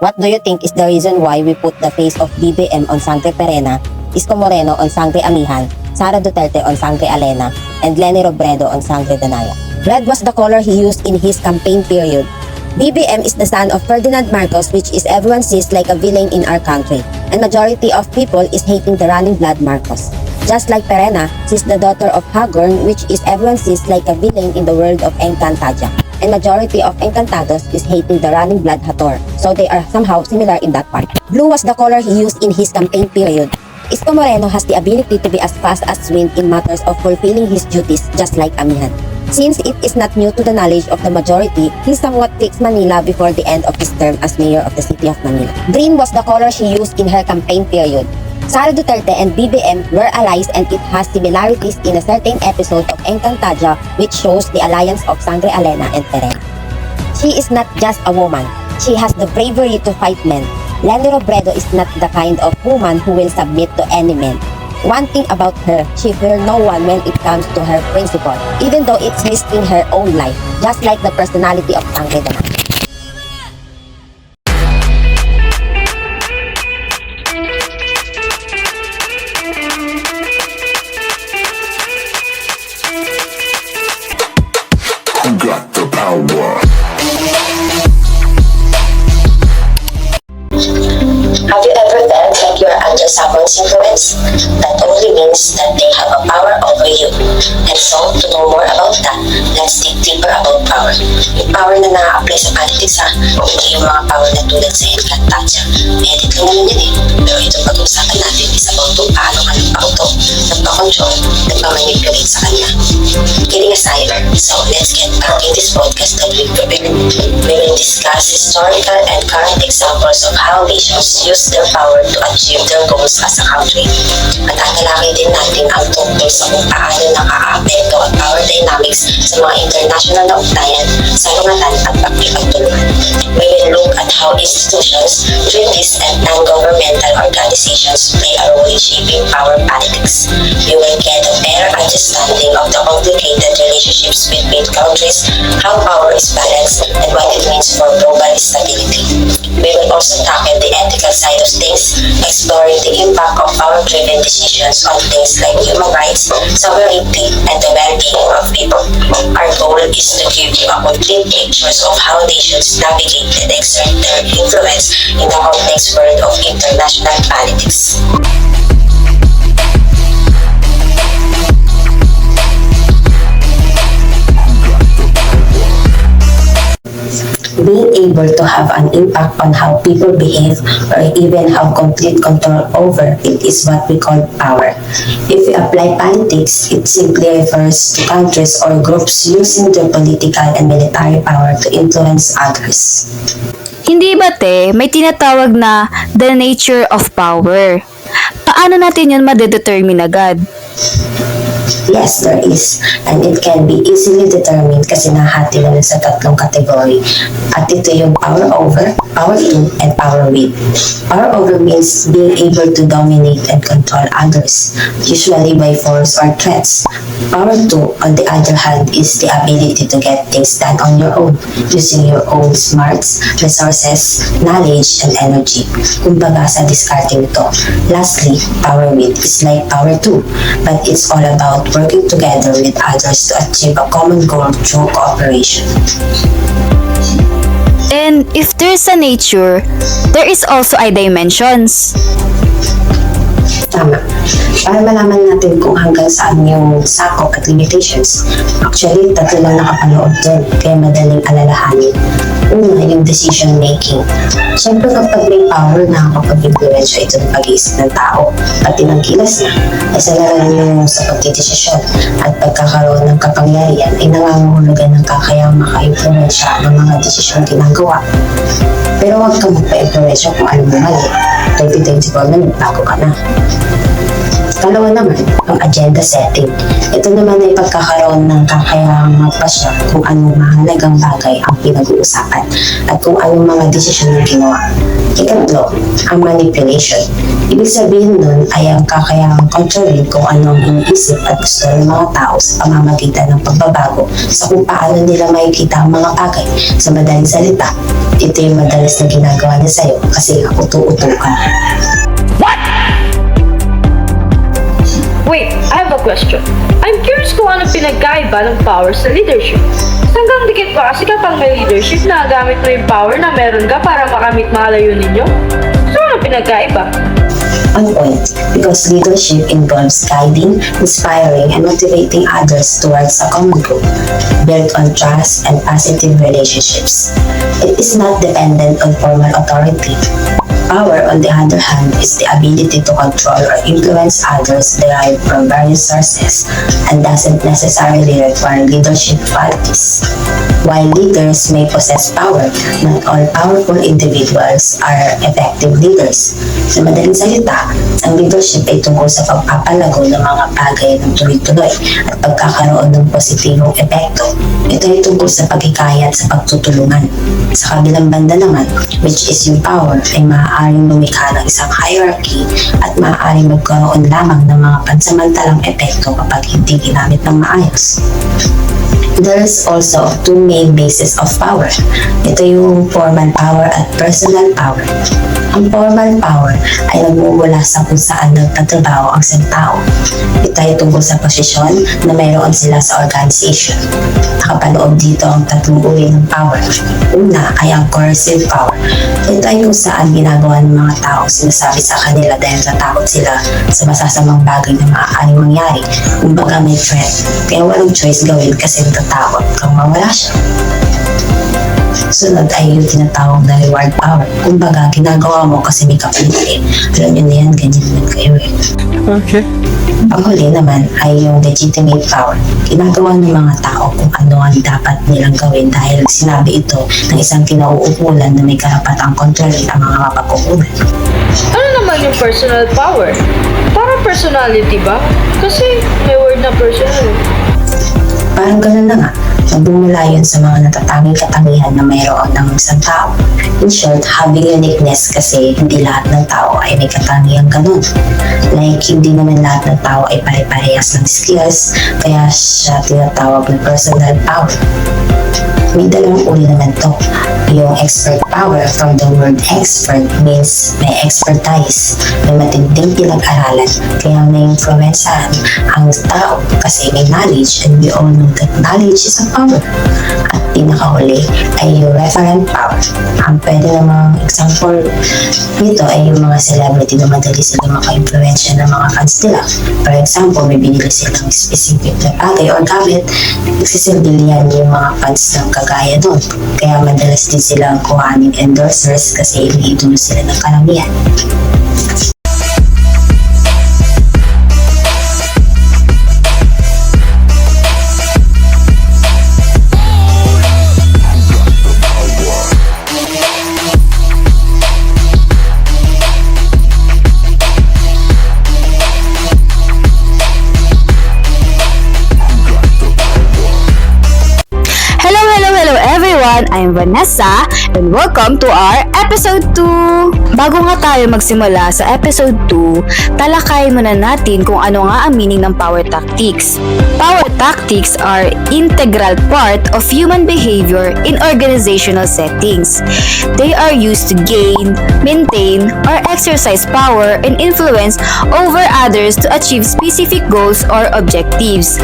What do you think is the reason why we put the face of BBM on Sangre Perena, Isko Moreno on Sangre Amihan, Sara Duterte on Sangre Alena, and Leni Robredo on Sangre Danaya? Red was the color he used in his campaign period. BBM is the son of Ferdinand Marcos, which is everyone sees like a villain in our country, and majority of people is hating the running blood Marcos. Just like Perena, she's the daughter of Hagorn, which is everyone sees like a villain in the world of Encantadia, and majority of Encantados is hating the running blood Hator, so they are somehow similar in that part. Blue was the color he used in his campaign period. Isko Moreno has the ability to be as fast as wind in matters of fulfilling his duties, just like Amihan. Since it is not new to the knowledge of the majority, he somewhat fixed Manila before the end of his term as mayor of the city of Manila. Green was the color she used in her campaign period. Sara Duterte and BBM were allies, and it has similarities in a certain episode of Encantadia, which shows the alliance of Sangre Alena and Perena. She is not just a woman. She has the bravery to fight men. Leni Robredo is not the kind of woman who will submit to any man. One thing about her, she fears no one when it comes to her principle, even though it's risking her own life, just like the personality of Sangre Danaya. Who got the power? Have you ever felt like you're under someone's influence? That only means that they have a power over you. And so, to know more about that, let's dig deeper about power. Yung power na na-apply sa politics hindi yung mga power na tulad sa Encantadia. Edit lang naman yan Pero ito pag-usapan natin is about kung paano ka nagpa-auto, nagpa-control, nagpa-manipulate sa kanya. Kidding aside, so let's get back in this podcast that we've prepared. We will discuss historical and current examples of how nations use their power to achieve their goals as a country. At tatalakay din natin ang tungkol sa kung paano naka-apekto ang power dynamics sa mga international na ugnayan, salungatan at pagkipagtulungan. We will look at how institutions, treaties, and non-governmental organizations play a role in shaping power politics. You will get a better understanding of the complicated relationships between countries, how power is balanced, and what it means for global stability. We will also tackle the ethical side of things, exploring the impact of power-driven decisions on things like human rights, sovereignty, and the well-being of people. Our goal is to give you a complete picture of how nations navigate and exert their influence in the complex world of international politics. Being able to have an impact on how people behave or even have complete control over it is what we call power. If we apply politics, it simply refers to countries or groups using their political and military power to influence others. Hindi ba may tinatawag na the nature of power? Paano natin yun madedetermine agad? Yes, there is. And it can be easily determined kasi nahati na sa tatlong kategory. At ito yung power over, power to, and power with. Power over means being able to dominate and control others, usually by force or threats. Power to, on the other hand, is the ability to get things done on your own, using your own smarts, resources, knowledge, and energy. Kumbaga sa discarding ito. Lastly, power with is like power to, but it's all about working together with others to achieve a common goal through cooperation. And if there's a nature, there is also a dimensions. Tama. Para malaman natin kung hanggang saan yung sakop at limitations. Actually, tatlo lang nakapanood doon, kaya madaling alalahanin. Una, yung decision making. Siyempre kapag may power, nakakapag-influensya ito ng pag-iisip ng tao, pati ng kilos niya, ay sa laran yung sa pagdidesisyon at pagkakaroon ng kapangyarihan ay nangangahulugan ng kakayang maka-influensya ng mga desisyong ginagawa. Pero huwag kang magpa-influensya kung ano mo mali. 2024 na, bago ka na. Pangalawa naman, ang agenda setting. Ito naman ay pagkakaroon ng kakayahang magpasya kung anong mahalagang bagay ang pinag-uusapan at kung anong mga desisyon ang ginawa. Ikatlo, ang manipulation. Ibig sabihin nun ay ang kakayahang kontrolin kung anong iniisip at gusto ng mga tao sa pamamagitan ng pagbabago sa kung paano nila makikita ang mga bagay. Sa madaling salita, ito yung madalas na ginagawa niya sa'yo kasi uto-uto ka. Wait, I have a question. I'm curious kung ano pinagkaiba ng power sa leadership. Hanggang dikit ba kasi kapag may leadership na gamit mo yung power na meron ka para makamit mga layunin nyo? So ano pinagkaiba? On point, because leadership involves guiding, inspiring, and motivating others towards a common goal, built on trust and positive relationships. It is not dependent on formal authority. Power, on the other hand, is the ability to control or influence others derived from various sources and doesn't necessarily require leadership qualities. While leaders may possess power, not all powerful individuals are effective leaders. Sa madaling salita, ang leadership ay tungkol sa pagpapalago ng mga bagay ng tuloy-tuloy at pagkakaroon ng positibong epekto. Ito ay tungkol sa paghikayat sa pagtutulungan. Sa kabilang banda naman, which is yung power, ay maaaring lumikha ng isang hierarchy at maaaring magkaroon lamang ng mga pansamantalang epekto kapag hindi ginamit ng maayos. There is also two main bases of power. Ito yung formal power at personal power. Ang formal power ay nagmumula sa kung saan nagtatrabaho ang isang tao. Ito ay tungkol sa posisyon na mayroon sila sa organization. Nakapaloob dito ang tatlong uri ng power. Una ay ang coercive power. Ito ay kung saan ginagawa ng mga tao sinasabi sa kanila dahil natakot sila sa masasamang bagay na maaaring mangyari. Kumbaga may threat, kaya walang choice gawin kasi natatakot kang mawala siya. Sunod ay yung tinatawag na reward power. Kumbaga, ginagawa mo kasi may kapalit. Alam nyo na yan, ganyan naman kayo eh. Okay. Panghuli naman ay yung legitimate power. Ginagawa ng mga tao kung ano ang dapat nilang gawin dahil sinabi ito ng isang kinauukulan na may karapatang kontrolin ang mga mapagkukunan. Ano naman yung personal power? Para personality ba? Kasi may word na personal. Parang ganun na nga, magbumula yun sa mga natatanging katangihan na mayroon ng isang tao. In short, having uniqueness kasi hindi lahat ng tao ay may katangiang ganun. Like, hindi naman lahat ng tao ay pare-parehas ng skills, kaya siya tinatawag ng personal power. May dalawang uri naman to. Yung expert power, from the word expert, means may expertise, may matinding pinag-aralan, kaya na-influensahan ang tao kasi may knowledge, and we all know that knowledge is a power. At pinakahuli ay yung referent power. Ang pwede namang example nito ay yung mga celebrity na madali sila maka-influensya ng mga fans nila. For example, may binili silang specific na bagay or gamit, nagsisilbilihan yung mga fans ng kagaya doon. Kaya madalas din silang kuhanin endorsers kasi iniidolo sila ng karamihan. Hello everyone! I'm Vanessa and welcome to our episode 2! Bago nga tayo magsimula sa episode 2, talakayin muna natin kung ano nga ang meaning ng power tactics. Power tactics are integral part of human behavior in organizational settings. They are used to gain, maintain, or exercise power and influence over others to achieve specific goals or objectives.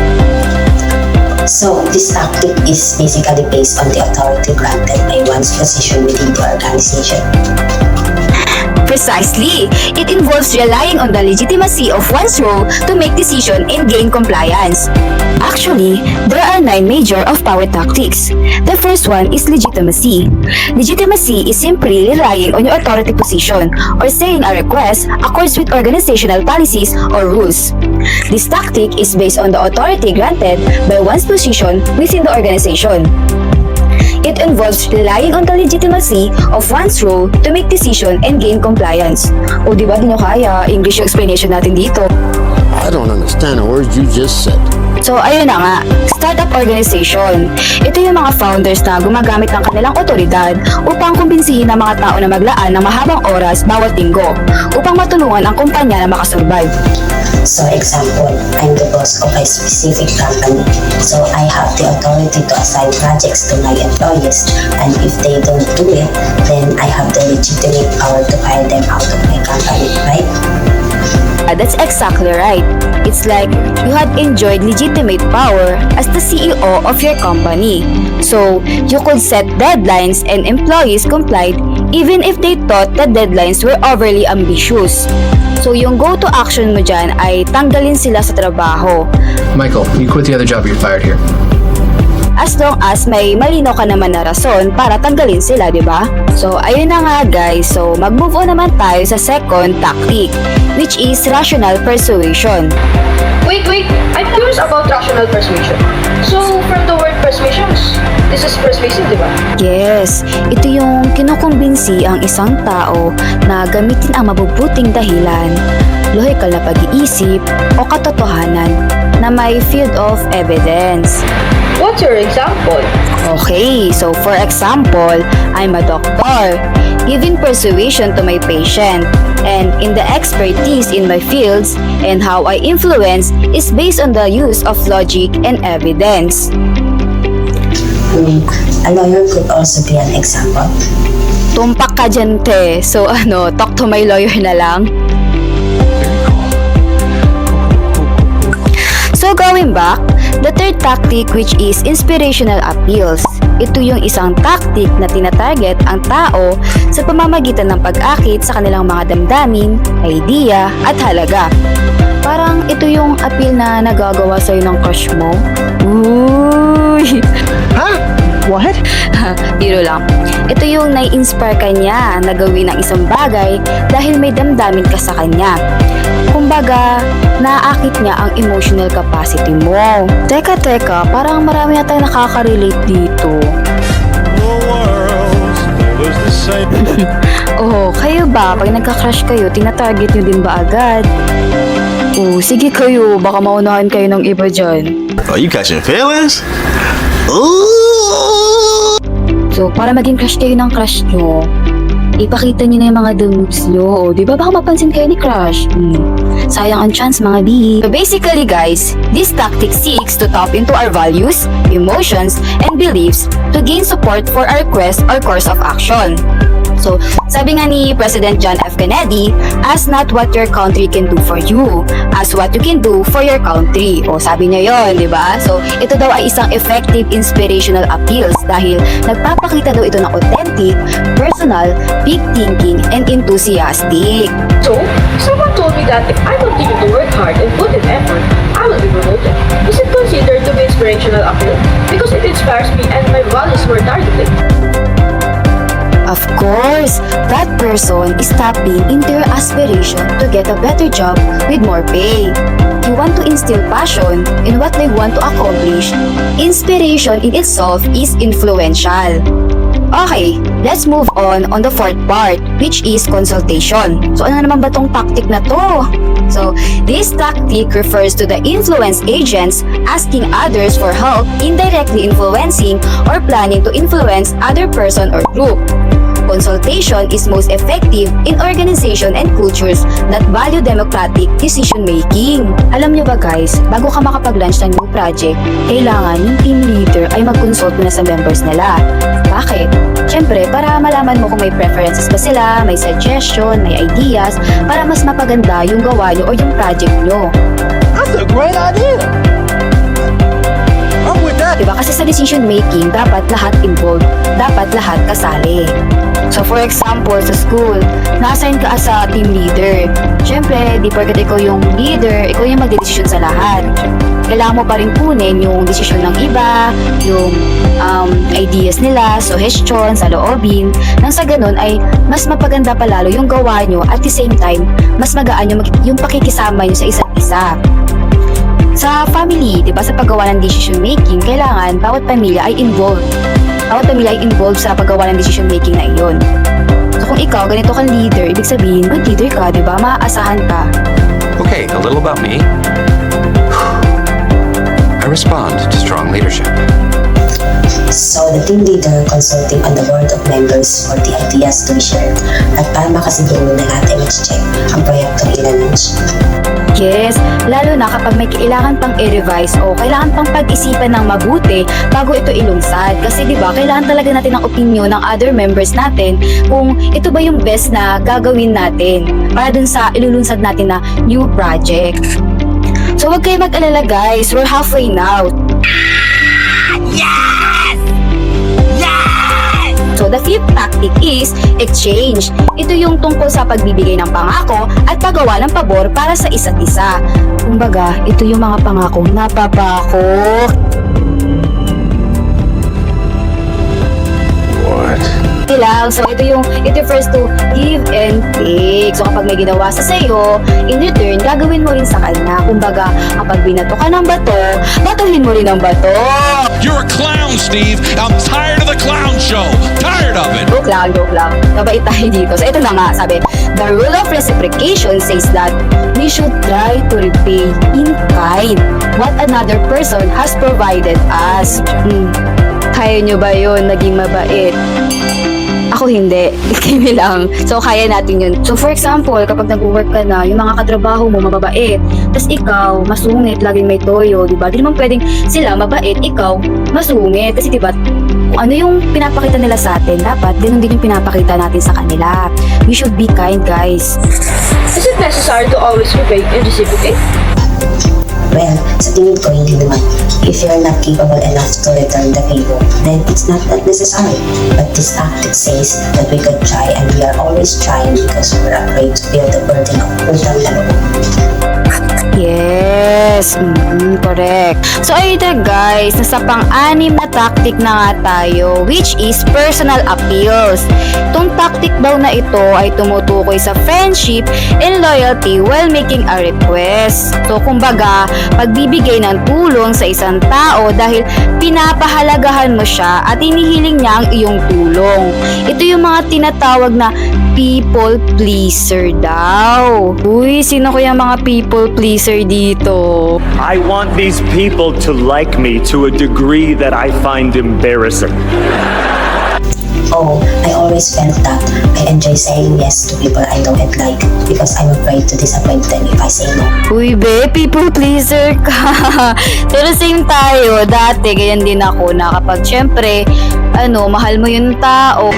So, this tactic is basically based on the authority granted by one's position within the organization. Precisely, it involves relying on the legitimacy of one's role to make decisions and gain compliance. Actually, there are 9 major of power tactics. The first one is legitimacy. Legitimacy is simply relying on your authority position or saying a request accords with organizational policies or rules. This tactic is based on the authority granted by one's position within the organization. It involves relying on the legitimacy of one's role to make decision and gain compliance. O di ba, di nyo kaya? English yung explanation natin dito. I don't understand a word you just said. So, ayun na nga, startup organization. Ito yung mga founders na gumagamit ng kanilang otoridad upang kumbinsihin ang mga tao na maglaan ng mahabang oras bawat linggo upang matulungan ang kumpanya na makasurvive. So example, I'm the boss of a specific company. So I have the authority to assign projects to my employees. And if they don't do it, then I have the legitimate power to fire them out of my company, right? That's exactly right. It's like you had enjoyed legitimate power as the CEO of your company. So, you could set deadlines and employees complied even if they thought the deadlines were overly ambitious. So, yung go-to action mo dyan ay tanggalin sila sa trabaho. Michael, you quit the other job, you're fired here. As long as may malinaw ka naman na rason para tanggalin sila, di ba? So, ayun na nga guys. So, mag-move on naman tayo sa second tactic, which is rational persuasion. Wait, I'm curious about rational persuasion. So, from the word persuasions, this is persuasive, di ba? Yes, ito yung kinukumbinsi ang isang tao na gamitin ang mabubuting dahilan, lohikal na pag-iisip o katotohanan na may field of evidence. What's your example? Okay, so for example, I'm a doctor, giving persuasion to my patient, and in the expertise in my fields and how I influence is based on the use of logic and evidence. A lawyer could also be an example. Tumpak ka dyan, te. So talk to my lawyer na lang. So going back, the third tactic which is inspirational appeals. Ito yung isang tactic na tinatarget ang tao sa pamamagitan ng pag-akit sa kanilang mga damdamin, idea, at halaga. Parang ito yung appeal na nagagawa sa'yo ng crush mo. Uy! Huh? What? Biro lang. Ito yung nai-inspire ka niya na gawin ang isang bagay dahil may damdamin ka sa kanya. Kumbaga, naakit niya ang emotional capacity mo. Teka, parang marami na tayong nakaka-relate dito. Oh, kayo ba? Pag nagka-crush kayo, tinatarget nyo din ba agad? Oh, sige kayo, baka maunahan kayo ng iba dyan. Oh, you catching feelings? Ooh! So, para maging crush kayo ng crush nyo, ipakita nyo na yung mga moves nyo. O, di ba? Baka mapansin kayo ni crush. Sayang ang chance, mga B. So, basically, guys, this tactic seeks to tap into our values, emotions, and beliefs to gain support for our quest or course of action. So, sabi nga ni President John F. Kennedy, ask not what your country can do for you, ask what you can do for your country. O, sabi niya yon, di ba? So, ito daw ay isang effective inspirational appeals dahil nagpapakita daw ito ng authentic, personal, big thinking, and enthusiastic. So, someone told me that if I continue to work hard and put in effort, I will be promoted. Is it considered to be inspirational appeal? Because it inspires me and my values were targeted. Of course, that person is tapping into your aspiration to get a better job with more pay. You want to instill passion in what they want to accomplish. Inspiration in itself is influential. Okay, let's move on the fourth part, which is consultation. So ano naman ba tong tactic na to? So, this tactic refers to the influence agents asking others for help indirectly influencing or planning to influence other person or group. Consultation is most effective in organization and cultures that value democratic decision-making. Alam nyo ba guys, bago ka makapag-launch ng new project, kailangan yung team leader ay mag-consult na sa members nila. Bakit? Siyempre, para malaman mo kung may preferences ba sila, may suggestion, may ideas, para mas mapaganda yung gawa nyo o yung project nyo. That's a great idea. I'm with that. Diba? Kasi sa decision making, dapat lahat involved. Dapat lahat kasali. So for example, sa school, na-assign ka as a team leader. Siyempre, di porket ikaw yung leader, ikaw yung magdedesisyon sa lahat. Kailangan mo pa rin kunin yung desisyon ng iba, yung ideas nila, suggestion, saloobin. Nang sa ganun ay mas mapaganda pa lalo yung gawa nyo at the same time, mas magaan yung pakikisama nyo sa isa't isa. Sa family, di ba, sa paggawa ng decision making, kailangan bawat pamilya ay involved. bawat pamilya ay involved sa paggawa ng decision making na iyon. So kung ikaw, ganito kang leader, ibig sabihin, good leader ka, di ba? Maaasahan ka. Okay, a little about me. I respond to strong leadership. So, the team leader consulting on the board of members for the ideas to be shared at para makasiguro na natin check ang proyektong ilalunch. Yes, lalo na kapag may kailangan pang i-revise o kailangan pang pag-isipan ng mabuti bago ito ilungsad. Kasi di ba kailangan talaga natin ng opinion ng other members natin kung ito ba yung best na gagawin natin para dun sa ilulunsad natin na new project. So wag kayo mag-alala guys, we're halfway now. So the fifth tactic is exchange. Ito yung tungkol sa pagbibigay ng pangako at paggawa ng pabor para sa isa't isa. Kumbaga, ito yung mga pangakong napapako. What? Lang. So ito first to give and take. So kapag may ginawa sa sayo, in return, gagawin mo rin sa kanya. Kumbaga, kapag binato ka ng bato, batuhin mo rin ang bato. You're a clown, Steve. I'm tired of the clown show. Tired of it. Joke lang. Kabait tayo dito. So ito na nga, sabi, the rule of reciprocation says that we should try to repay in kind what another person has provided us. Kaya nyo ba yun naging mabait? Ako hindi. Kami lang. So, kaya natin yun. So, for example, kapag nag-work ka na, yung mga katrabaho mo mababait, tas ikaw, masungit, laging may toyo, diba? Di naman pwedeng sila mabait, ikaw, masungit. Kasi diba, kung ano yung pinapakita nila sa atin, dapat ganun din yung pinapakita natin sa kanila. We should be kind, guys. Is it necessary to always repay and reciprocate? Well, sa tingin ko hindi naman. If you're not capable enough to return the favor, then it's not that necessary. But this tactic says that we could try and we are always trying because we're afraid to feel the burden of utang na loob. Yes, correct. So ayun guys, nasa pang-anim na tactic na nga tayo, which is personal appeals. Itong tactic daw na ito ay tumutukoy sa friendship and loyalty while making a request. So kumbaga, pagbibigay ng tulong sa isang tao dahil pinapahalagahan mo siya at inihiling niya ang iyong tulong. Ito yung mga tinatawag na people pleaser daw. Uy, sino ko yung mga people pleaser dito? I want these people to like me to a degree that I find embarrassing. Oh, I always felt that I enjoy saying yes to people I know and like because I'm afraid to disappoint them if I say no. Uy be, people pleaser ka. Pero same tayo, dati ganyan din ako na kapag syempre, mahal mo yung tao.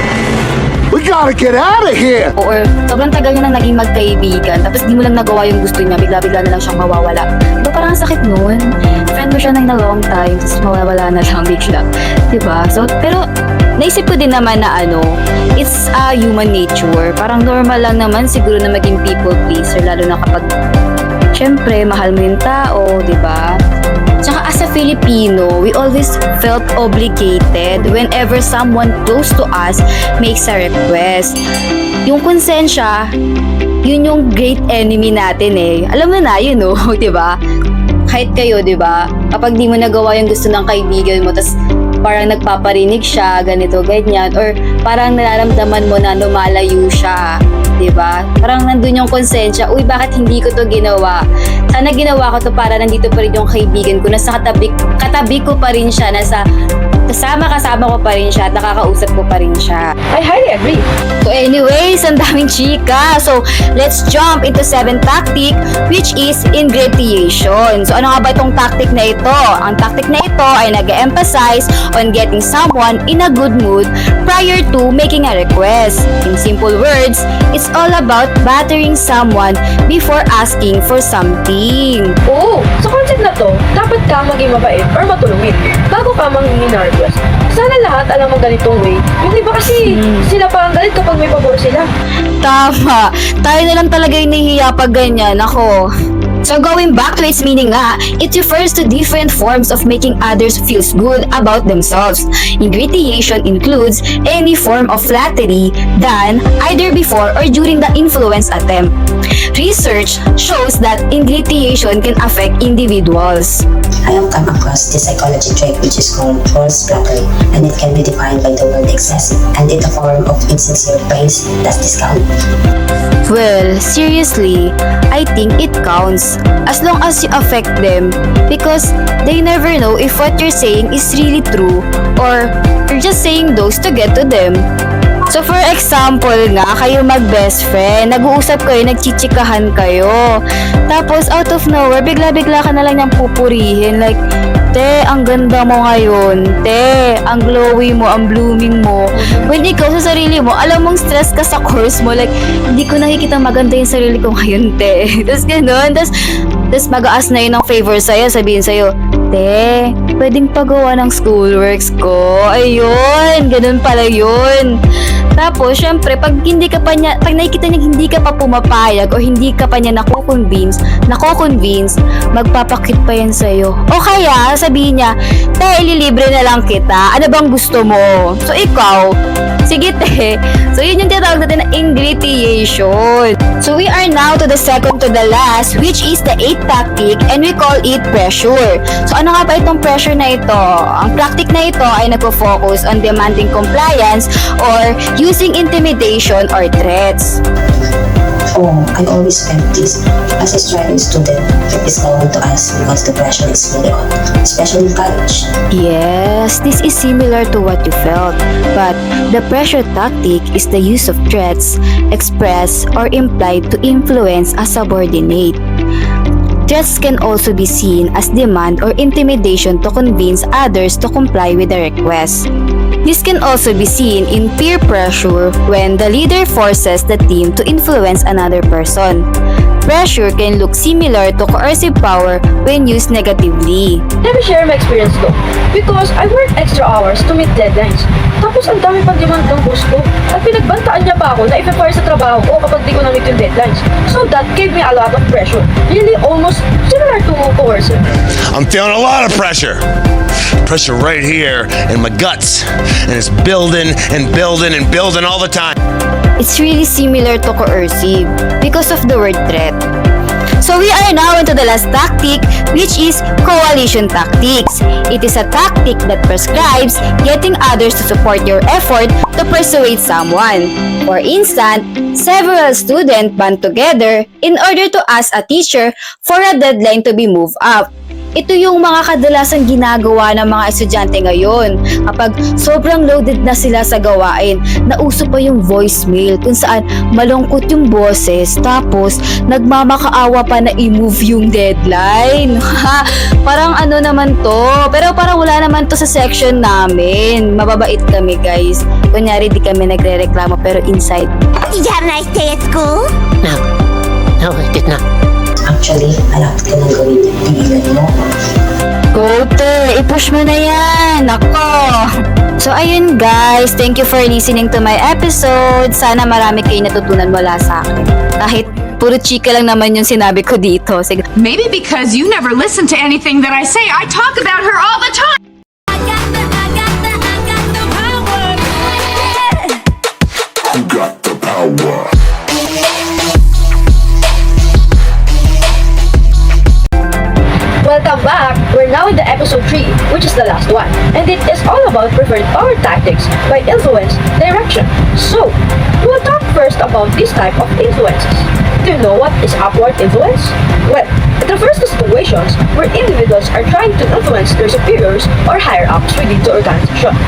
We gotta get out of here! Or sobrang tagal niya na naging magkaibigan, tapos di mo lang nagawa yung gusto niya, bigla-bigla na lang siyang mawawala. Diba parang sakit nun? Friend mo siya na in a long time, tapos mawawala na lang bigla. Diba? So, pero naisip ko din naman na it's a human nature. Parang normal lang naman siguro na maging people pleaser, lalo na kapag syempre, mahal mo yung tao, diba? Tsaka as a Filipino, we always felt obligated whenever someone close to us makes a request. Yung konsensya, yun yung great enemy natin eh. Alam mo na, diba? Kahit kayo, diba? Kapag di mo nagawa yung gusto ng kaibigan mo, tas parang nagpaparinig siya, ganito, ganyan, or parang nararamdaman mo na lumalayo siya, diba? Parang nandun yung konsensya, uy, bakit hindi ko to ginawa? Sana ginawa ko to para nandito pa rin yung kaibigan ko, nasa katabi ko pa rin siya, kasama ko pa rin siya, at nakakausap ko pa rin siya. I highly agree. So anyways, ang daming chika. So, let's jump into 7th tactic, which is ingratiation. So, ano nga ba itong tactic na ito? Ang tactic na ito ay nag-emphasize on getting someone in a good mood prior to making a request. In simple words, it's all about battering someone before asking for something. Oo, sa concept na to, dapat ka maging mabait or matulungin bago ka manghingi ng request. Sana lahat alam mo ganitong way. Yung iba kasi sila pa ang galit kapag may pabor sila. Tama. Tayo na lang talaga yung nahihiya pag ganyan. Ako, So going back to its meaning nga, it refers to different forms of making others feel good about themselves. Ingratiation includes any form of flattery done either before or during the influence attempt. Research shows that ingratiation can affect individuals. I have come across this psychology trait which is called false flattery, and it can be defined by the word excessive, and it's a form of insincere praise. Does this count? Well, seriously, I think it counts as long as you affect them because they never know if what you're saying is really true or you're just saying those to get to them. So for example nga, kayo mag-best friend, nag-uusap kayo, nagchichikahan kayo. Tapos out of nowhere, bigla-bigla ka na lang niyang pupurihin. Like, te, ang ganda mo ngayon. Te, ang glowy mo, ang blooming mo. When ikaw sa sarili mo, alam mong stress ka sa course mo. Like, hindi ko nakikita maganda yung sarili ko ngayon, te. Tapos gano'n. Tapos mag-aas na yun ng favor sa'yo, sabihin sa'yo, te, pwedeng pagawa ng schoolworks ko. Ayun, ganun pala yun. Tapos, syempre, pag nakikita niya hindi ka pa pumapayag o hindi ka pa niya nako-convince, magpapakit pa yan sa'yo. O kaya, sabihin niya, te, ililibre na lang kita. Ano bang gusto mo? So, ikaw, sige te. So, yun yung tinatawag natin na ingratiation. So, we are now to the second to the last, which is the 8th tactic, and we call it pressure. So, ano nga ba itong pressure na ito? Ang tactic na ito ay nagpo-focus on demanding compliance or using intimidation or threats. Oh, I always felt this. As a striving student, it is common to us because the pressure is really on, especially in college. Yes, this is similar to what you felt, but the pressure tactic is the use of threats expressed or implied to influence a subordinate. Threats can also be seen as demand or intimidation to convince others to comply with the request. This can also be seen in peer pressure when the leader forces the team to influence another person. Pressure can look similar to coercive power when used negatively. Let me share my experience though. Because I work extra hours to meet deadlines. Tapos ang dami pang demand ng boss ko. At pinagbantaan niya pa ako na i-fire sa trabaho ko kapag di ko na meet yung deadlines. So that gave me a lot of pressure. Really almost similar to coercive. I'm feeling a lot of pressure. Pressure right here in my guts. And it's building and building and building all the time. It's really similar to coercive because of the word threat. So we are now into the last tactic, which is coalition tactics. It is a tactic that prescribes getting others to support your effort to persuade someone. For instance, several students band together in order to ask a teacher for a deadline to be moved up. Ito yung mga kadalasang ginagawa ng mga estudyante ngayon. Kapag sobrang loaded na sila sa gawain, nauso pa yung voicemail kung saan malungkot yung boses tapos nagmamakaawa pa na i-move yung deadline. Parang ano naman to? Pero parang wala naman to sa section namin. Mababait kami guys. Kunyari di kami nagre-reklamo pero inside. Did you have a nice day at school? No, I did not. Actually, alam ko nang gawin yung tingilan mo. Go te, i-push mo na yan. Ako. So ayun guys, thank you for listening to my episode. Sana marami kayo natutunan mula sa akin. Kahit puro chika lang naman yung sinabi ko dito. Sige. Maybe because you never listen to anything that I say. I talk about her all the time. You got the power. Welcome back! We're now in the episode 3, which is the last one. And it is all about preferred power tactics by influence direction. So, we'll talk first about this type of influences. Do you know what is upward influence? Well, it refers to situations where individuals are trying to influence their superiors or higher-ups within the organization.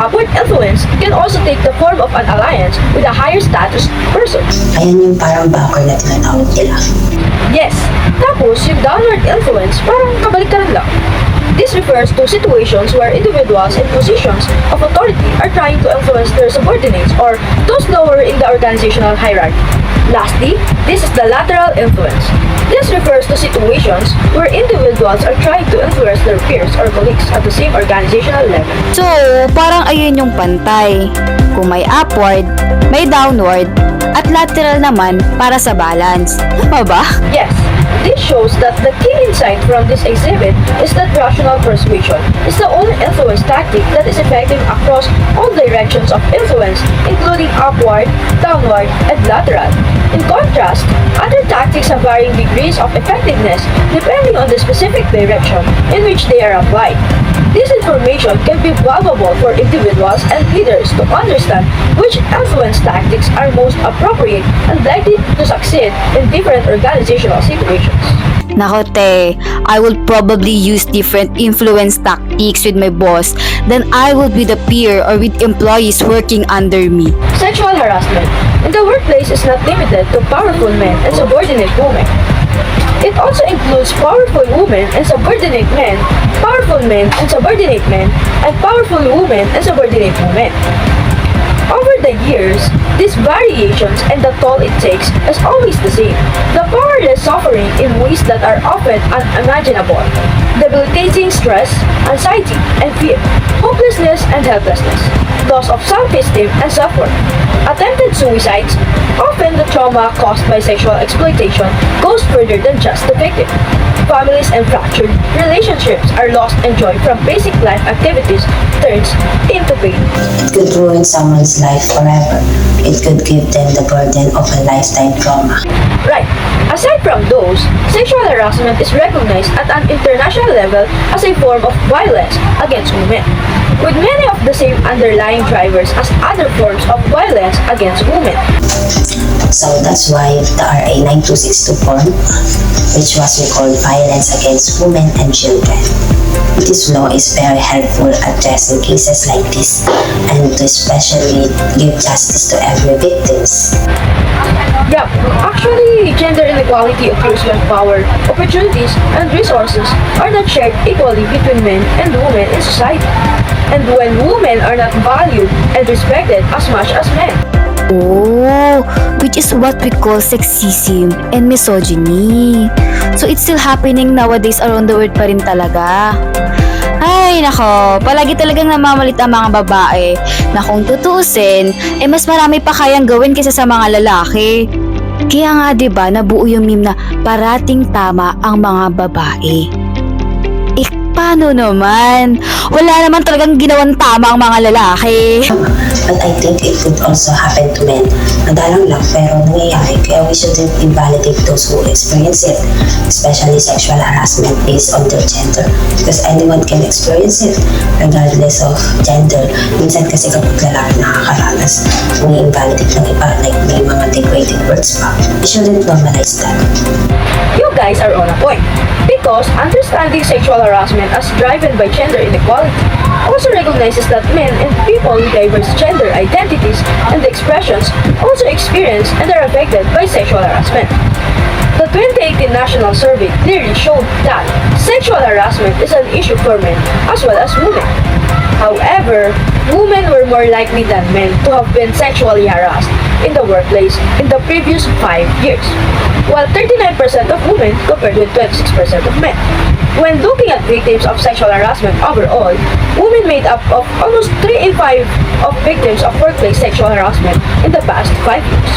Upward influence can also take the form of an alliance with a higher status person. Ayan yung parang backer na tinatawag nila. Yes, tapos yung downward influence parang kabaliktaran lang. This refers to situations where individuals in positions of authority are trying to influence their subordinates or those lower in the organizational hierarchy. Lastly, this is the lateral influence. This refers to situations where individuals are trying to influence their peers or colleagues at the same organizational level. So, parang ayun yung pantay. Kung may upward, may downward, at lateral naman para sa balance. Tama ba? Yes, This shows that the key insight from this exhibit is that rational persuasion is the only influence tactic that is effective across all directions of influence, including upward, downward, and lateral. In contrast, other tactics have varying degrees of effectiveness depending on the specific direction in which they are applied. This information can be valuable for individuals and leaders to understand which influence tactics are most appropriate and likely to succeed in different organizational situations. Nako te, I would probably use different influence tactics with my boss than I would with a peer or with employees working under me. Sexual harassment in the workplace is not limited to powerful men and subordinate women. It also includes powerful women and subordinate men, powerful men and subordinate men, and powerful women and subordinate women. Over the years, these variations and the toll it takes is always the same. The powerless suffering in ways that are often unimaginable, debilitating stress, anxiety and fear, hopelessness and helplessness, loss of self-esteem and self-worth, attempted suicides. Often the trauma caused by sexual exploitation goes further than just the victim. Families and fractured relationships are lost and joy from basic life activities turns into pain. It could ruin someone's life forever. It could give them the burden of a lifetime trauma. Right. Aside from those, sexual harassment is recognized at an international level as a form of violence against women, with many of the same underlying drivers as other forms of violence against women. So that's why the RA 9262 form, which was recalled Violence Against Women and Children. This law is very helpful addressing cases like this and to especially give justice to every victims. Yeah, actually, gender inequality occurs when power, opportunities, and resources are not shared equally between men and women in society, and when women are not valued and respected as much as men. Oh, which is what we call sexism and misogyny. So it's still happening nowadays around the world pa rin talaga. Ay, nako, palagi talagang namamalit ang mga babae na kung tutuusin, mas marami pa kayang gawin kaysa sa mga lalaki. Kaya nga 'di ba nabuo yung meme na parating tama ang mga babae. Paano naman? Wala naman talagang ginawang tama ang mga lalaki. But I think it could also happen to men. Madalang lang pero nangyayari kaya we shouldn't invalidate those who experience it, especially sexual harassment based on their gender. Because anyone can experience it regardless of gender. Minsan kasi kapag lalaki nakakaranas, ini-invalidate ng iba like may mga degrading words pa. We shouldn't normalize that. You guys are on a point. Because understanding sexual harassment as driven by gender inequality also recognizes that men and people with diverse gender identities and expressions also experience and are affected by sexual harassment. The 2018 national survey clearly showed that sexual harassment is an issue for men as well as women. However, women were more likely than men to have been sexually harassed in the workplace in the previous 5 years, while 39% of women compared with 26% of men. When looking at victims of sexual harassment overall, women made up of almost 3 in 5 of victims of workplace sexual harassment in the past 5 years.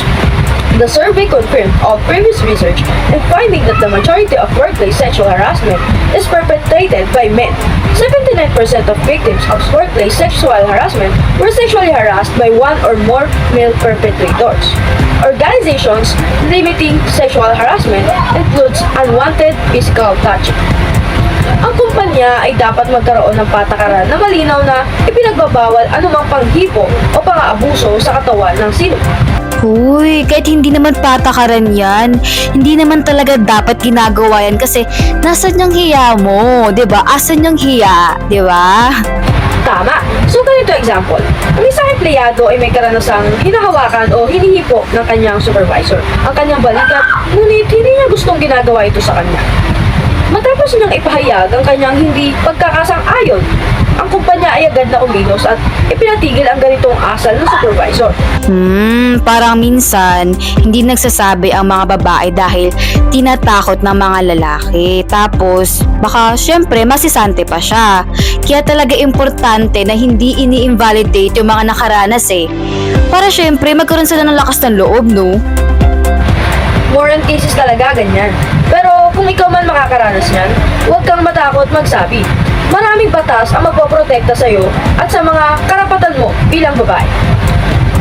The survey confirmed all previous research and finding that the majority of workplace sexual harassment is perpetrated by men. 79% of victims of workplace sexual harassment were sexually harassed by one or more male perpetrators. Organizations limiting sexual harassment includes unwanted physical touching. Ang kumpanya ay dapat magkaroon ng patakaran na malinaw na ipinagbabawal anumang panghipo o pang-aabuso sa katawan ng sino. Uy, kahit hindi naman patakaran yan, hindi naman talaga dapat ginagawa yan kasi nasan yung hiya mo, 'di ba? Asan yung hiya, 'di ba? Tama. So ganito example. Ang isang empleyado ay may karanasang hinahawakan o hinihipo ng kanyang supervisor ang kanyang balikat, ngunit hindi niya gustong ginagawa ito sa kanya. Matapos niyang ipahayag ang kanyang hindi pagkakasang-ayon, ang kumpanya ay agad na uminos at ipinatigil ang ganitong asal ng supervisor. Parang minsan, hindi nagsasabi ang mga babae dahil tinatakot ng mga lalaki. Tapos, baka syempre masisante pa siya. Kaya talaga importante na hindi ini-invalidate yung mga nakaranas para syempre magkaroon sila ng lakas ng loob, no? More on cases talaga ganyan. Pero kung ikaw man makakaranas niyan, huwag kang matakot magsabi. Maraming batas ang magpoprotekta sa iyo at sa mga karapatan mo bilang babae.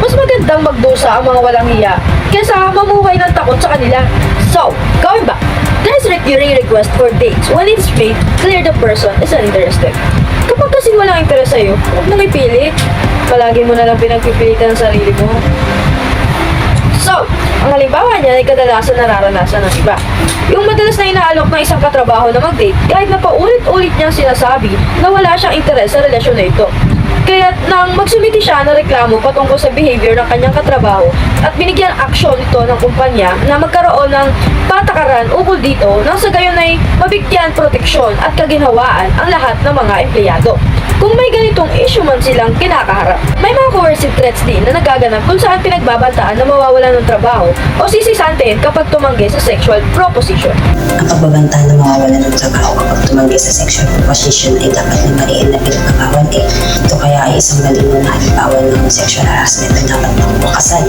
Mas magandang magdusa ang mga walang hiya kaysa mamuhay ng takot sa kanila. So, going back, there's recurring request for dates when it's made clear the person is uninterested. Kapag kasing walang interes sa'yo, huwag mong ipilit. Palagi mo na lang pinagpipilitan ang sarili mo. So, ang halimbawa niya ay kadalasan nararanasan ng iba. Yung madalas na inaalok ng isang katrabaho na mag-date kahit na paulit-ulit niyang sinasabi na wala siyang interes sa relasyon na ito. Kaya nang magsumiti siya ng reklamo patungkol sa behavior ng kanyang katrabaho at binigyan aksyon ito ng kumpanya na magkaroon ng patakaran ukol dito nang sa gayon ay mabigyan proteksyon at kaginhawaan ang lahat ng mga empleyado. Kung may ganitong issue man silang kinakaharap, may mga coercive threats din na nagaganap kung saan pinagbabantaan na mawawalan ng trabaho o sisisantiin kapag tumanggi sa sexual proposition. Ang pagbabanta na mawawalan ng trabaho kapag tumanggi sa sexual proposition ay dapat na mariin na pinagbabawal eh. Ito kaya ay isang malinaw na halimbawa ng sexual harassment na dapat makuwakasan.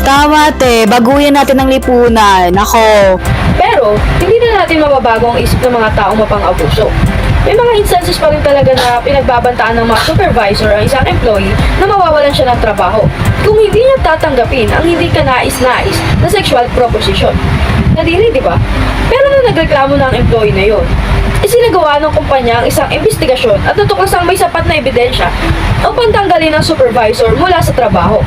Tama te, baguhin natin ang lipunan. Ako. Pero, hindi na natin mababago ang isip ng mga taong mapang-abuso. May mga instances pa rin talaga na pinagbabantaan ng mga supervisor ang isang employee na mawawalan siya ng trabaho kung hindi niya tatanggapin ang hindi kanais-nais na sexual proposition. Nadiri, di ba? Pero nung nagreklamo na ang employee na yun, isinagawa ng kumpanya ang isang investigasyon at natuklasang may sapat na ebidensya upang tanggalin ang supervisor mula sa trabaho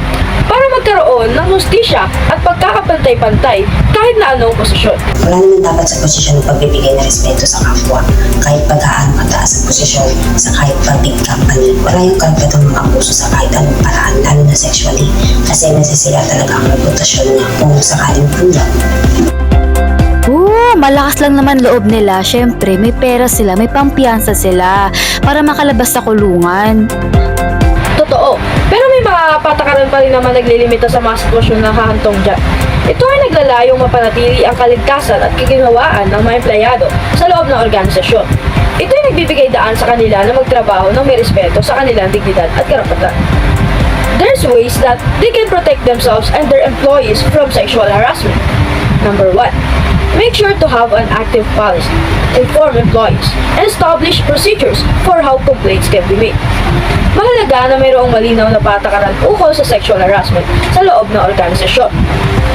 para magkaroon ng hustisya at pagkakapantay-pantay kahit na anong posisyon. Wala naman dapat sa posisyon ng pagbibigay ng respeto sa kapwa kahit pagkaan mataas ang posisyon sa kahit pa-big company. Wala yung karapatang mga abuso sa kahit anong paraan, lalo na sexually, kasi nasisira talaga ang reputasyon niya kung sakaling kulang. Malakas lang naman loob nila. Syempre, may pera sila, may pampiyansa sila para makalabas sa kulungan. Totoo, pero may mga patakaran pa rin naman naglilimita sa mga sitwasyon na hahantong dyan. Ito ay naglalayong mapanatili ang kaligtasan at kaginhawaan ng mga empleyado sa loob ng organisasyon. Ito ay nagbibigay daan sa kanila na magtrabaho ng may respeto sa kanilang dignidad at karapatan. There's ways that they can protect themselves and their employees from sexual harassment. Number 1. Make sure to have an active policy, inform employees, and establish procedures for how complaints can be made. Mahalaga na mayroong malinaw na patakaran ukol sa sexual harassment sa loob ng organisasyon.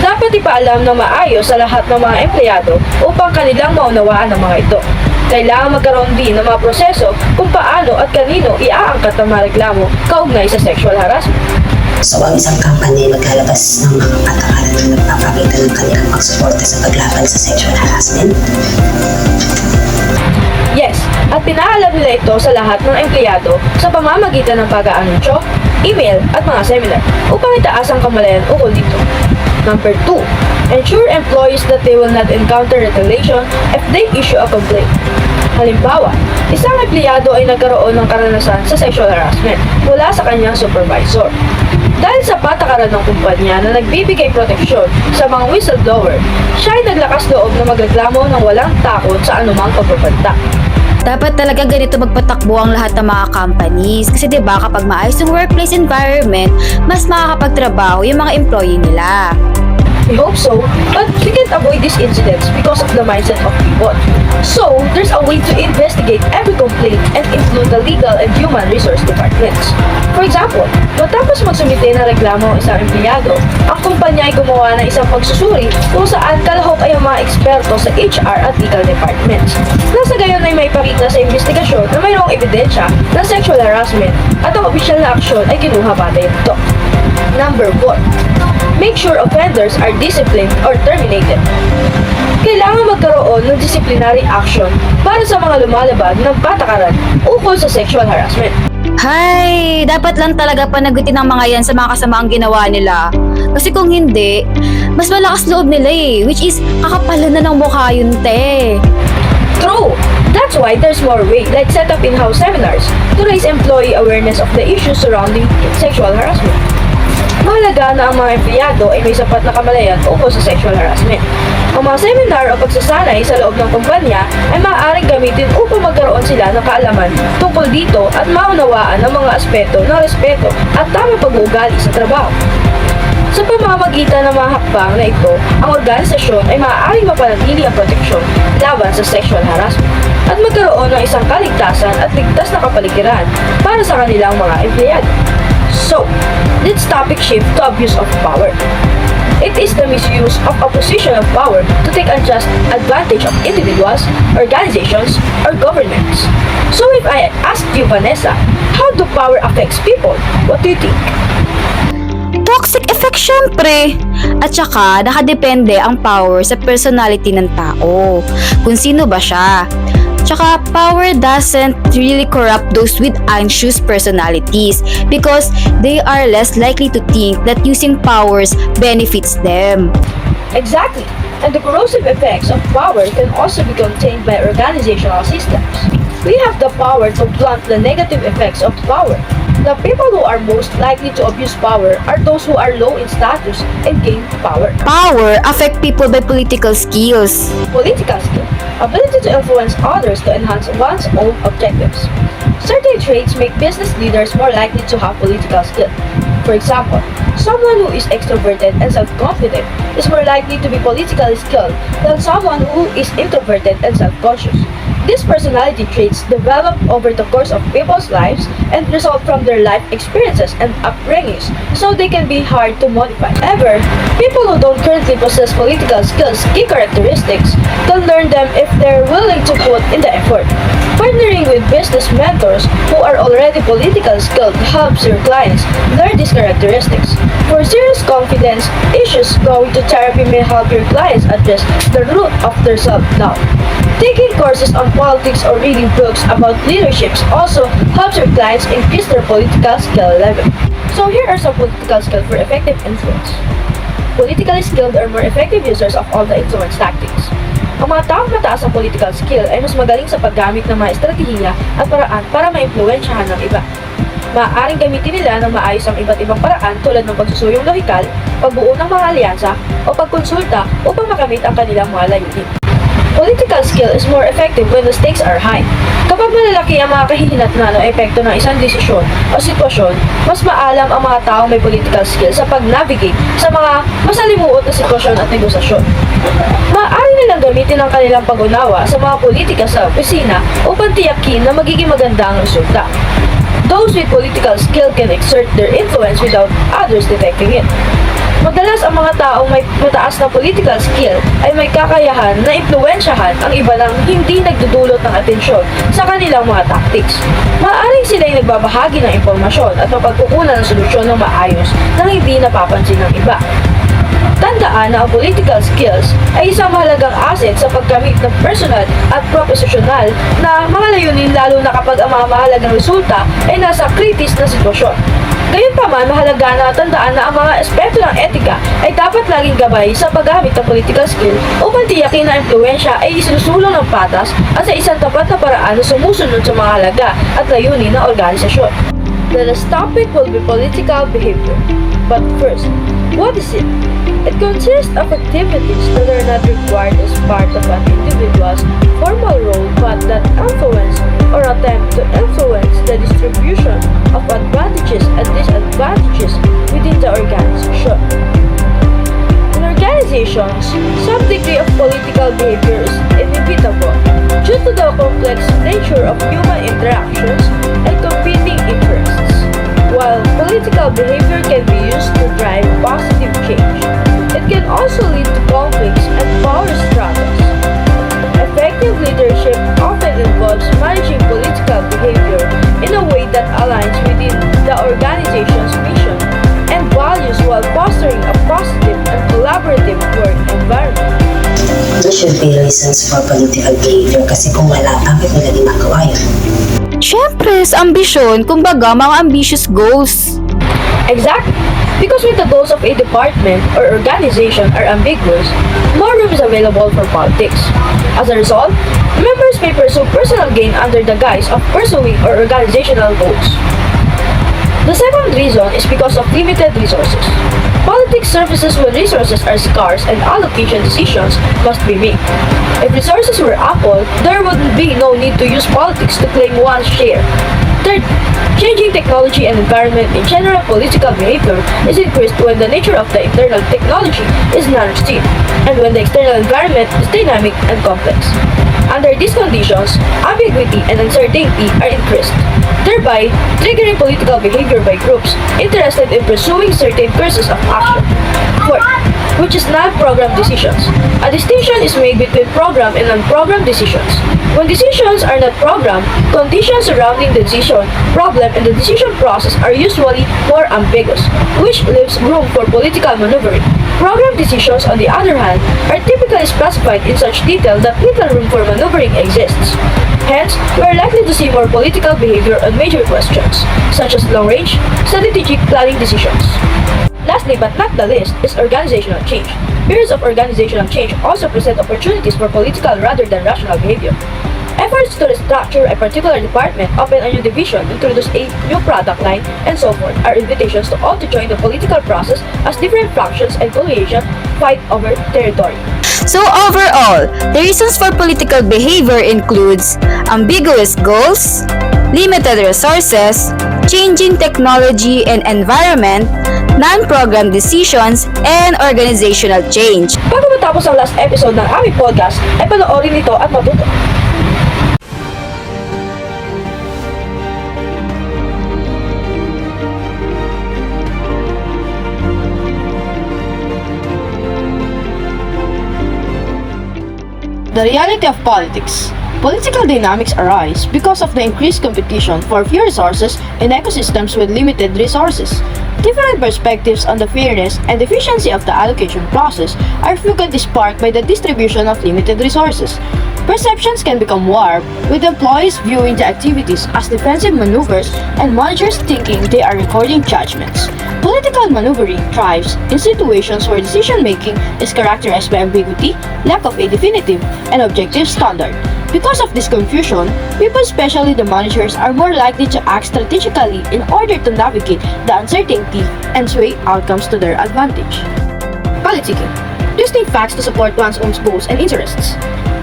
Dapat ipaalam na maayos sa lahat ng mga empleyado upang kanilang maunawaan ang mga ito. Kailangan magkaroon din ng mga proseso kung paano at kanino iaangkat ang mga reklamo kaugnay sa sexual harassment. So, ang isang company maglalabas ng mga patakaran na nagpapakita ng kanilang pagsuporta sa paglaban sa sexual harassment? Yes, at pinaalam nila ito sa lahat ng empleyado sa pamamagitan ng pag-aanunsyo, email at mga seminar upang itaas ang kamalayan ukol dito. Number 2. Ensure employees that they will not encounter retaliation if they issue a complaint. Halimbawa, isang empleyado ay nagkaroon ng karanasan sa sexual harassment mula sa kanyang supervisor. Dahil sa patakaran ng kumpanya na nagbibigay proteksyon sa mga whistleblower, siya ay naglakas loob na magreklamo ng walang takot sa anumang pagbabanta. Dapat talaga ganito magpatakbo ang lahat ng mga companies kasi 'di ba kapag maayos yung workplace environment, mas makakapagtrabaho yung mga employee nila. We hope so, but we can't avoid these incidents because of the mindset of people. So, there's a way to investigate every complaint and include the legal and human resource departments. For example, matapos magsumite ng reklamo ang isang empleyado, ang kumpanya ay gumawa ng isang pagsusuri kung saan kalahok ay ang mga eksperto sa HR at legal departments. Nasa gayon ay may pakita sa investigasyon na mayroong ebidensya ng sexual harassment at ang opisyal na aksyon ay kinuha batay nito. Number 4. Make sure offenders are disciplined or terminated. Kailangan magkaroon ng disciplinary action para sa mga lumalabag ng patakaran ukol sa sexual harassment. Hay, dapat lang talaga panagutin ang mga yan sa mga kasamaang ginawa nila. Kasi kung hindi, mas malakas loob nila which is kakapalan na ng mukha yun te. True! That's why there's more way, like set up in-house seminars to raise employee awareness of the issues surrounding sexual harassment. Mahalaga na ang mga empleyado ay may sapat na kamalayan ukol sa sexual harassment. Ang mga seminar o pagsasanay sa loob ng kumpanya ay maaaring gamitin upang magkaroon sila ng kaalaman tungkol dito at maunawaan ang mga aspeto ng respeto at tamang pag-uugali sa trabaho. Sa pamamagitan ng mga hakbang na ito, ang organisasyon ay maaaring mapanatili ang proteksyon laban sa sexual harassment at magkaroon ng isang kaligtasan at ligtas na kapaligiran para sa kanilang mga empleyado. So, let's topic shift to abuse of power. It is the misuse of a position of power to take unjust advantage of individuals, organizations, or governments. So if I ask you, Vanessa, how do power affects people? What do you think? Toxic effect syempre. At saka, nakadepende ang power sa personality ng tao. Kung sino ba siya. Tsaka, power doesn't really corrupt those with anxious personalities because they are less likely to think that using powers benefits them. Exactly. And the corrosive effects of power can also be contained by organizational systems. We have the power to blunt the negative effects of power. The people who are most likely to abuse power are those who are low in status and gain power. Power affect people by political skills. Political skill, ability to influence others to enhance one's own objectives. Certain traits make business leaders more likely to have political skill. For example, someone who is extroverted and self-confident is more likely to be politically skilled than someone who is introverted and self-conscious. These personality traits develop over the course of people's lives and result from their life experiences and upbringings, so they can be hard to modify. However, people who don't currently possess political skills, key characteristics, can learn them if they're willing to put in the effort. Partnering with business mentors who are already politically skilled helps your clients learn these characteristics. For serious confidence issues, going to therapy may help your clients address the root of their self-doubt. Taking courses on politics or reading books about leaderships also helps your clients increase their political skill level. So here are some political skills for effective influence. Politically skilled are more effective users of all the influence tactics. Ang mga taong mataas ang political skill ay mas magaling sa paggamit ng mga estratehiya at paraan para maimpluwensyahan ng iba. Maaaring gamitin nila ng maayos ang iba't ibang paraan tulad ng pagsusuyong lohikal, pagbuo ng mga alyansa, o pagkonsulta upang makamit ang kanilang mga layunin. Political skill is more effective when the stakes are high. Kapag malalaki ang mga kahihinatnan o epekto ng isang desisyon o sitwasyon, mas maalam ang mga taong may political skill sa pag-navigate sa mga masalimuot na sitwasyon at negosasyon. Maaari nilang gamitin ang kanilang pag-unawa sa mga politika sa opisina upang tiyakin na magiging maganda ang resulta. Those with political skill can exert their influence without others detecting it. Madalas ang mga taong may mataas na political skill ay may kakayahan na impluwensyahan ang iba nang hindi nagdudulot ng atensyon sa kanilang mga tactics. Maaaring sila ay nagbabahagi ng impormasyon at mapagkukunan ng solusyon ng maayos nang hindi napapansin ng iba. Tandaan na ang political skills ay isang mahalagang asset sa pagkamit ng personal at profesional na mga layunin lalo na kapag ang mga mahalagang resulta ay nasa kritis na sitwasyon. Gayunpaman, mahalaga na tandaan na ang mga aspeto ng etika ay dapat laging gabay sa paggamit ng political skill upang tiyakin na impluwensya ay isinusulong ng patas at sa isang tapat na paraan na sumusunod sa mga halaga at layunin ng organisasyon. The last topic will be political behavior. But first, what is it? It consists of activities that are not required as part of an individual's formal role but that influence or attempt to influence the distribution of advantages and disadvantages within the organization. In organizations, some degree of political behavior is inevitable due to the complex nature of human interactions and competing interests. While political behavior can be used to drive positive change, it can also lead to conflicts and power struggles. Effective leadership often involves managing political behavior in a way that aligns within the organization's mission and values while fostering a positive and collaborative work environment. There should be reasons for political behavior kasi kung wala, bakit nila ginagawa yun? Siyempre, sa ambisyon, kumbaga mga ambitious goals. Exactly. Because when the goals of a department or organization are ambiguous, more room is available for politics. As a result, members may pursue personal gain under the guise of pursuing or organizational goals. The second reason is because of limited resources. Politics surfaces when resources are scarce and allocation decisions must be made. If resources were ample, there would be no need to use politics to claim one's share. Third, changing technology and environment in general political behavior is increased when the nature of the internal technology is non-rigid and when the external environment is dynamic and complex. Under these conditions, ambiguity and uncertainty are increased, thereby triggering political behavior by groups interested in pursuing certain courses of action. Fourth, which is non-program decisions. A distinction is made between program and non-program decisions. When decisions are not programmed, conditions surrounding the decision problem and the decision process are usually more ambiguous, which leaves room for political maneuvering. Program decisions, on the other hand, are typically specified in such detail that little room for maneuvering exists. Hence, we are likely to see more political behavior on major questions, such as long-range, strategic planning decisions. Lastly but not the least is organizational change. Periods of organizational change also present opportunities for political rather than rational behavior. Efforts to restructure a particular department, open a new division, introduce a new product line, and so forth are invitations to all to join the political process as different factions and coalitions fight over territory. So overall, the reasons for political behavior includes ambiguous goals, limited resources, changing technology and environment, non-program decisions, and organizational change. Bago matapos ang last episode ng aming podcast, ay panoorin ito at matuto. The reality of politics. Political dynamics arise because of the increased competition for few resources in ecosystems with limited resources. Different perspectives on the fairness and efficiency of the allocation process are frequently sparked by the distribution of limited resources. Perceptions can become warped, with employees viewing the activities as defensive maneuvers and managers thinking they are recording judgments. Political maneuvering thrives in situations where decision-making is characterized by ambiguity, lack of a definitive and objective standard. Because of this confusion, people, especially the managers, are more likely to act strategically in order to navigate the uncertainty and sway outcomes to their advantage. Politicking. Twisting facts to support one's own goals and interests.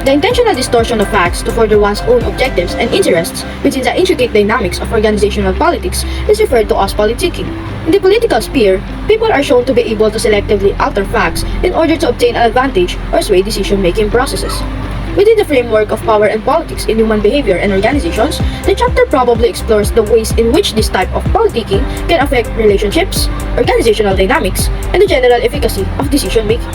The intentional distortion of facts to further one's own objectives and interests within the intricate dynamics of organizational politics is referred to as politicking. In the political sphere, people are shown to be able to selectively alter facts in order to obtain an advantage or sway decision-making processes. Within the framework of power and politics in human behavior and organizations, the chapter probably explores the ways in which this type of politicking can affect relationships, organizational dynamics, and the general efficacy of decision-making.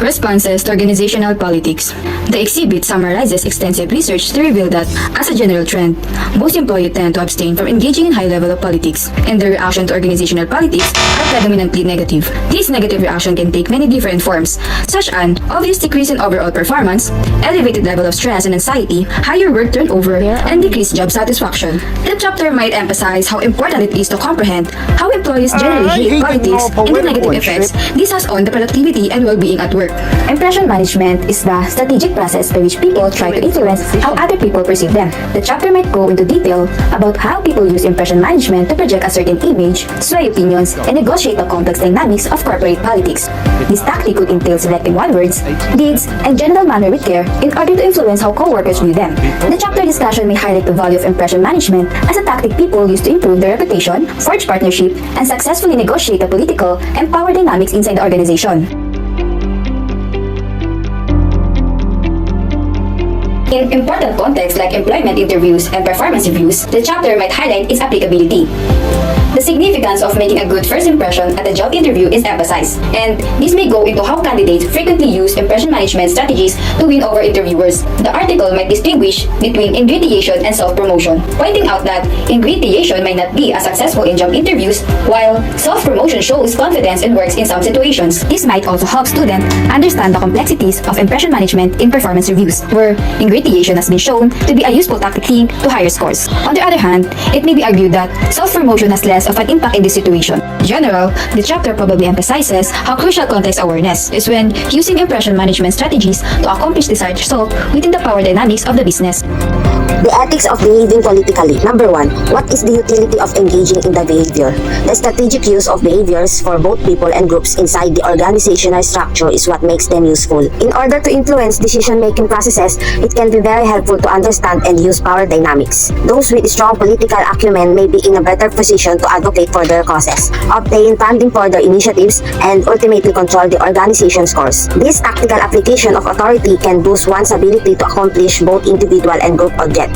Responses to organizational politics. The exhibit summarizes extensive research to reveal that, as a general trend, most employees tend to abstain from engaging in high level of politics, and their reaction to organizational politics are predominantly negative. This negative reaction can take many different forms, such as obvious decrease in overall performance, elevated level of stress and anxiety, higher work turnover, and decreased job satisfaction. The chapter might emphasize how important it is to comprehend how employees generally hate politics and the negative effects this has on the productivity and well-being at work. Impression management is the strategic process by which people try to influence how other people perceive them. The chapter might go into detail about how people use impression management to project a certain image, sway opinions, and negotiate the complex dynamics of corporate politics. This tactic could entail selecting words, deeds, and general manner with care in order to influence how co-workers view them. The chapter discussion may highlight the value of impression management as a tactic people use to improve their reputation, forge partnership, and successfully negotiate the political and power dynamics inside the organization. In important contexts like employment interviews and performance reviews, the chapter might highlight its applicability. The significance of making a good first impression at a job interview is emphasized, and this may go into how candidates frequently use impression management strategies to win over interviewers. The article might distinguish between ingratiation and self-promotion, pointing out that ingratiation may not be as successful in job interviews, while self-promotion shows confidence and works in some situations. This might also help students understand the complexities of impression management in performance reviews, where ingratiation has been shown to be a useful tactic key to higher scores. On the other hand, it may be argued that self-promotion has less of an impact in this situation. In general, the chapter probably emphasizes how crucial context awareness is when using impression management strategies to accomplish desired result within the power dynamics of the business. The ethics of behaving politically. Number 1. What is the utility of engaging in the behavior? The strategic use of behaviors for both people and groups inside the organizational structure is what makes them useful. In order to influence decision-making processes, it can be very helpful to understand and use power dynamics. Those with strong political acumen may be in a better position to advocate for their causes, obtain funding for their initiatives, and ultimately control the organization's course. This tactical application of authority can boost one's ability to accomplish both individual and group objectives.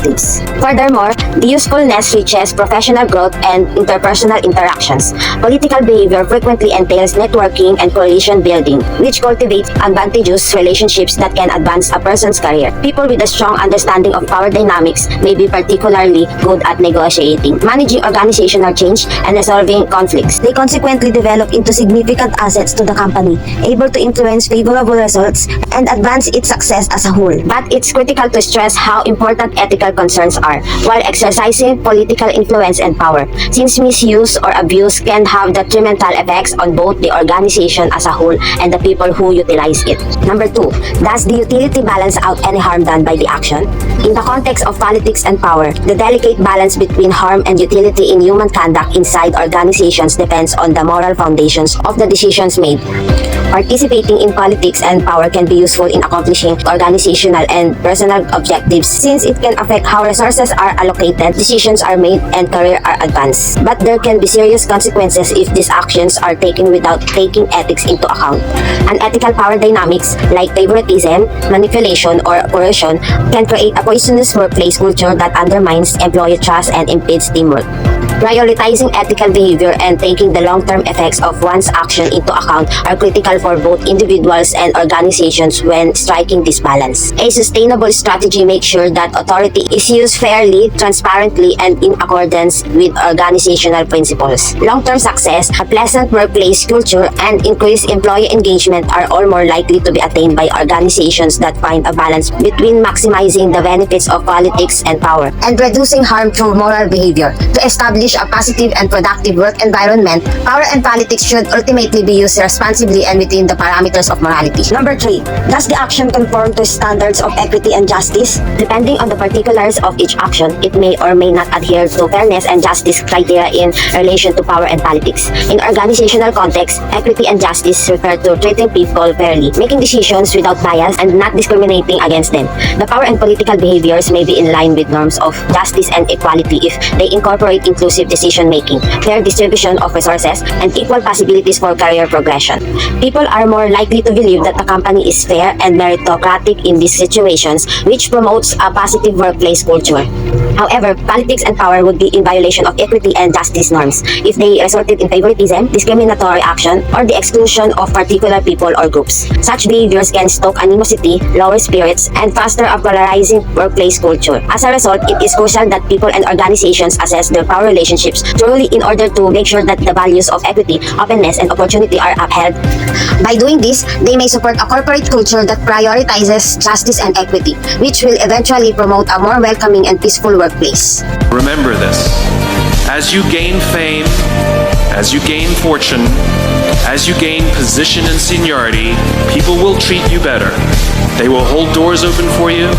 Furthermore, the usefulness reaches professional growth and interpersonal interactions. Political behavior frequently entails networking and coalition building, which cultivates advantageous relationships that can advance a person's career. People with a strong understanding of power dynamics may be particularly good at negotiating, managing organizational change, and resolving conflicts. They consequently develop into significant assets to the company, able to influence favorable results and advance its success as a whole. But it's critical to stress how important ethical concerns are while exercising political influence and power, since misuse or abuse can have detrimental effects on both the organization as a whole and the people who utilize it. Number 2. Does the utility balance out any harm done by the action? In the context of politics and power, the delicate balance between harm and utility in human conduct inside organizations depends on the moral foundations of the decisions made. Participating in politics and power can be useful in accomplishing organizational and personal objectives, since it can affect how resources are allocated, decisions are made, and career are advanced. But there can be serious consequences if these actions are taken without taking ethics into account. Unethical power dynamics like favoritism, manipulation, or coercion can create a poisonous workplace culture that undermines employee trust and impedes teamwork. Prioritizing ethical behavior and taking the long-term effects of one's action into account are critical for both individuals and organizations when striking this balance. A sustainable strategy makes sure that authority is used fairly, transparently, and in accordance with organizational principles. Long-term success, a pleasant workplace culture, and increased employee engagement are all more likely to be attained by organizations that find a balance between maximizing the benefits of politics and power and reducing harm through moral behavior. To establish a positive and productive work environment, power and politics should ultimately be used responsibly and within the parameters of morality. Number 3. Does the action conform to standards of equity and justice? Depending on the particulars of each action, it may or may not adhere to fairness and justice criteria in relation to power and politics. In organizational context, equity and justice refer to treating people fairly, making decisions without bias, and not discriminating against them. The power and political behaviors may be in line with norms of justice and equality if they incorporate inclusive decision-making, fair distribution of resources, and equal possibilities for career progression. People are more likely to believe that the company is fair and meritocratic in these situations, which promotes a positive workplace culture. However, politics and power would be in violation of equity and justice norms if they resulted in favoritism, discriminatory action, or the exclusion of particular people or groups. Such behaviors can stoke animosity, lower spirits, and foster a polarizing workplace culture. As a result, it is crucial that people and organizations assess their power relationships thoroughly in order to make sure that the values of equity, openness, and opportunity are upheld. By doing this, they may support a corporate culture that prioritizes justice and equity, which will eventually promote a more welcoming and peaceful workplace. Remember this. As you gain fame, as you gain fortune, as you gain position and seniority, people will treat you better. They will hold doors open for you.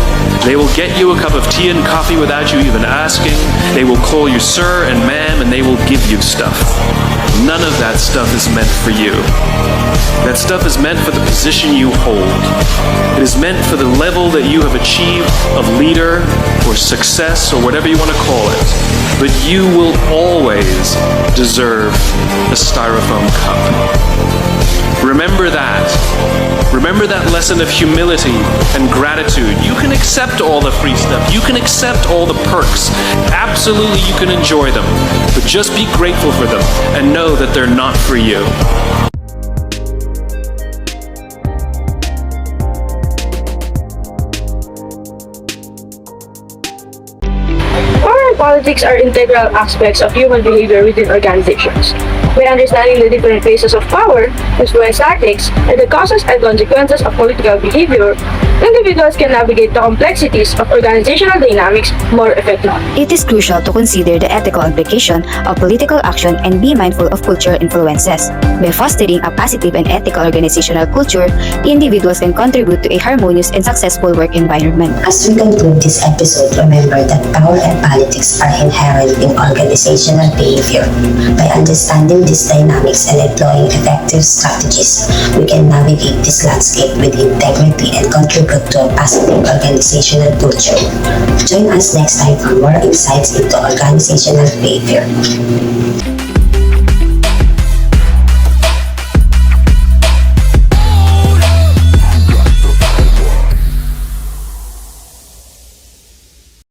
They will get you a cup of tea and coffee without you even asking. They will call you sir and ma'am, and they will give you stuff. None of that stuff is meant for you. That stuff is meant for the position you hold. It is meant for the level that you have achieved of leader or success or whatever you want to call it. But you will always deserve a styrofoam cup. Remember that. Remember that lesson of humility and gratitude. You can accept all the free stuff. You can accept all the perks. Absolutely, you can enjoy them. But just be grateful for them and know that they're not for you. Power and politics are integral aspects of human behavior within organizations. By understanding the different phases of power, influence tactics, and the causes and consequences of political behavior, individuals can navigate the complexities of organizational dynamics more effectively. It is crucial to consider the ethical implication of political action and be mindful of cultural influences. By fostering a positive and ethical organizational culture, individuals can contribute to a harmonious and successful work environment. As we conclude this episode, remember that power and politics are inherent in organizational behavior. By understanding these dynamics and employing effective strategies, we can navigate this landscape with integrity and contribute to a positive organizational culture. Join us next time for more insights into organizational behavior.